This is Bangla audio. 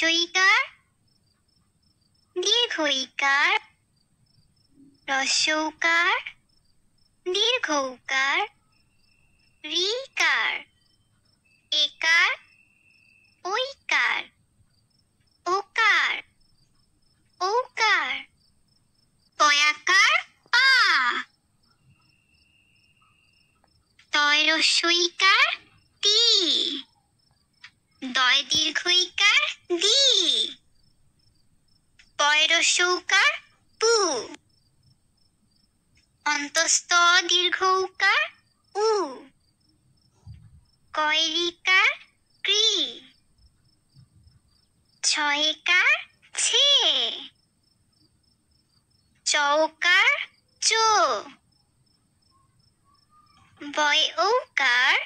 রস্বইকার দীর্ঘইকার রস্যৌকার দীর্ঘৌকার ঋকার একার ঐকার ওকার ঔকার পয়াকার পা তয় রস্বইকার তি দয় দীর্ঘইকার দি পয় রস্যৌকার পু অন্তস্থ দীর্ঘৌকার উ কয়রিকার কৃ ছয়কার ছে চৌকার চো বয় ঔকার